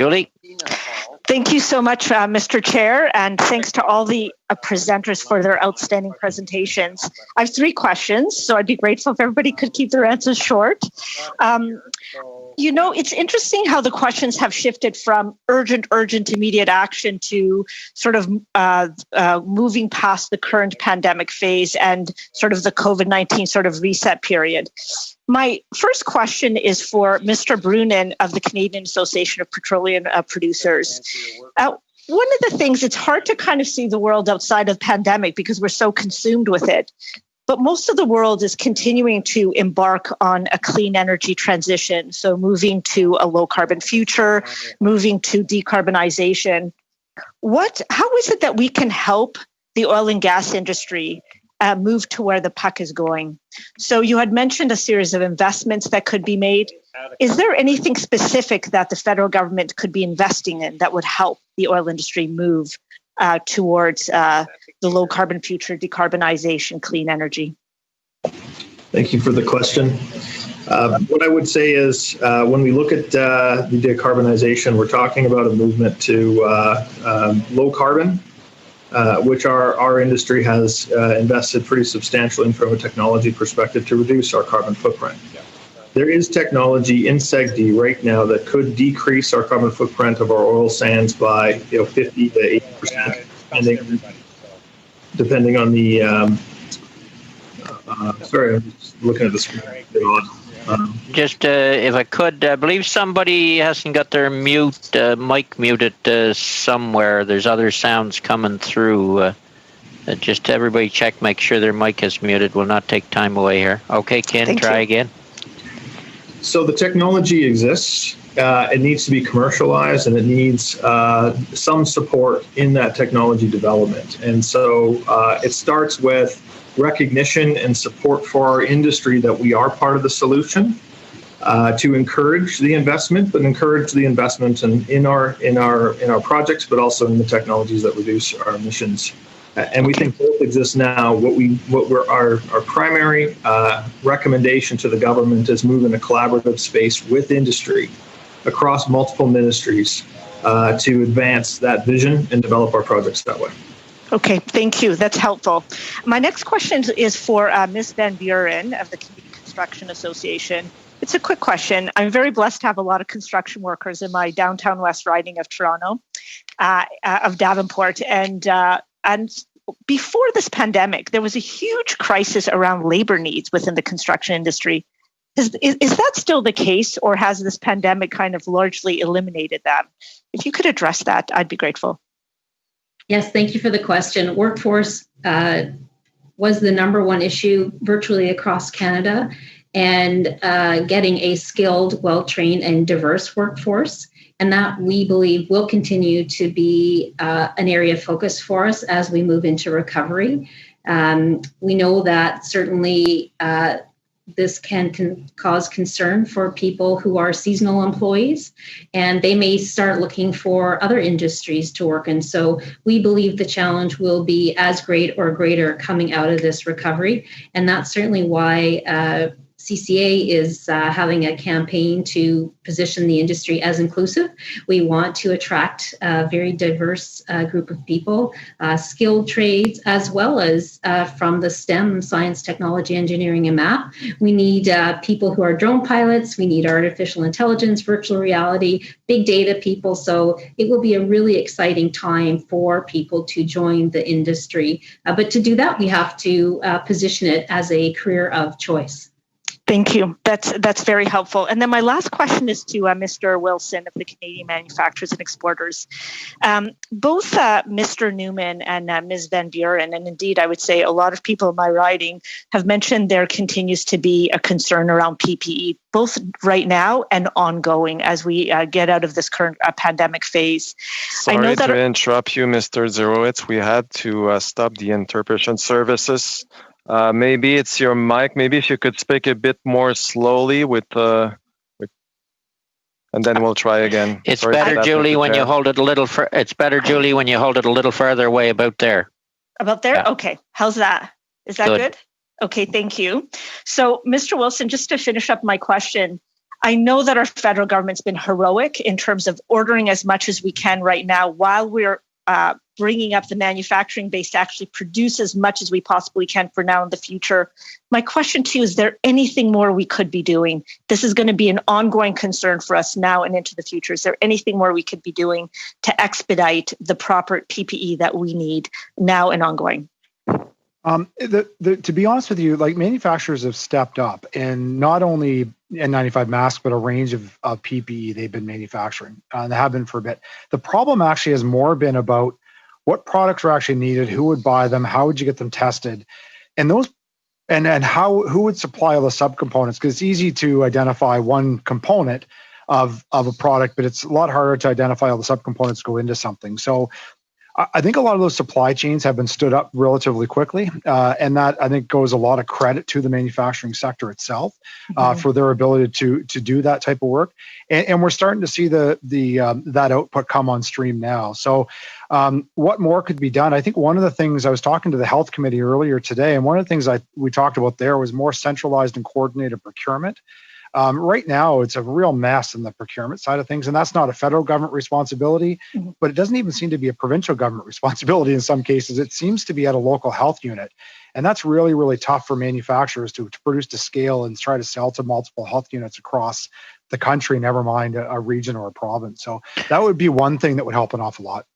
Julie? Thank you so much, Mr. Chair, and thanks to all the presenters for their outstanding presentations. I have 3 questions, so I'd be grateful if everybody could keep their answers short. It's interesting how the questions have shifted from urgent, immediate action to sort of moving past the current pandemic phase and sort of the COVID-19 sort of reset period. My first question is for Mr. Brunin of the Canadian Association of Petroleum Producers. One of the things, it's hard to kind of see the world outside of the pandemic because we're so consumed with it. But most of the world is continuing to embark on a clean energy transition. So moving to a low carbon future, moving to decarbonization. How is it that we can help the oil and gas industry move to where the puck is going? So you had mentioned a series of investments that could be made. Is there anything specific that the federal government could be investing in that would help the oil industry move towards the low carbon future, decarbonization, clean energy? Thank you for the question. What I would say is when we look at the decarbonization, we're talking about a movement to low carbon, which our industry has invested pretty substantially from a technology perspective to reduce our carbon footprint. There is technology in SEGD right now that could decrease our carbon footprint of our oil sands by 50 to 80%, depending on the. Sorry, I'm just looking at the screen. If I could, I believe somebody hasn't got their mic muted somewhere. There's other sounds coming through. Just everybody check, make sure their mic is muted. We'll not take time away here. Okay, Ken, try again. So the technology exists. It needs to be commercialized, and it needs some support in that technology development. And so it starts with recognition and support for our industry that we are part of the solution, to encourage the investment, but encourage the investment in our projects, but also in the technologies that reduce our emissions. And we think both exist now. Our primary recommendation to the government is move in a collaborative space with industry across multiple ministries to advance that vision and develop our projects that way. Okay, thank you. That's helpful. My next question is for Ms. Van Buren of the Canadian Construction Association. It's a quick question. I'm very blessed to have a lot of construction workers in my downtown west riding of Toronto, of Davenport, and before this pandemic, there was a huge crisis around labor needs within the construction industry. Is that still the case, or has this pandemic kind of largely eliminated that? If you could address that, I'd be grateful. Yes, thank you for the question. Workforce was the number one issue virtually across Canada, and getting a skilled, well-trained, and diverse workforce. And that, we believe, will continue to be an area of focus for us as we move into recovery. We know that certainly this can cause concern for people who are seasonal employees, and they may start looking for other industries to work in. So we believe the challenge will be as great or greater coming out of this recovery. And that's certainly why CCA is having a campaign to position the industry as inclusive. We want to attract a very diverse group of people, skilled trades, as well as from the STEM, science, technology, engineering, and math. We need people who are drone pilots. We need artificial intelligence, virtual reality, big data people. So it will be a really exciting time for people to join the industry. But to do that, we have to position it as a career of choice. Thank you. That's very helpful. And then my last question is to Mr. Wilson of the Canadian Manufacturers and Exporters. Both Mr. Newman and Ms. Van Buren, and indeed I would say a lot of people in my riding, have mentioned there continues to be a concern around PPE, both right now and ongoing as we get out of this current pandemic phase. Sorry to interrupt you, Mr. Dzerowicz. We had to stop the interpretation services. Maybe it's your mic. Maybe if you could speak a bit more slowly and then we'll try again. It's better, Julie, when you hold it a little. It's better, Julie, when you hold it a little further away. About there. About there. Yeah. Okay. How's that? Is that good? Okay. Thank you. So, Mr. Wilson, just to finish up my question, I know that our federal government's been heroic in terms of ordering as much as we can right now while we're bringing up the manufacturing base to actually produce as much as we possibly can for now and the future. My question to you, is there anything more we could be doing? This is going to be an ongoing concern for us now and into the future. Is there anything more we could be doing to expedite the proper PPE that we need now and ongoing? To be honest with you, like, manufacturers have stepped up, and not only N95 masks, but a range of PPE they've been manufacturing. They have been for a bit. The problem actually has more been about what products are actually needed, who would buy them, how would you get them tested, and those, and who would supply all the subcomponents? Because it's easy to identify one component of a product, but it's a lot harder to identify all the subcomponents go into something. So I think a lot of those supply chains have been stood up relatively quickly, and that, I think, goes a lot of credit to the manufacturing sector itself for their ability to do that type of work. And we're starting to see that output come on stream now. So what more could be done? I think one of the things, I was talking to the health committee earlier today, and one of the things we talked about there was more centralized and coordinated procurement. Right now, it's a real mess in the procurement side of things, and that's not a federal government responsibility, but it doesn't even seem to be a provincial government responsibility in some cases. It seems to be at a local health unit, and that's really, really tough for manufacturers to produce to scale and try to sell to multiple health units across the country, never mind a region or a province. So that would be one thing that would help an awful lot.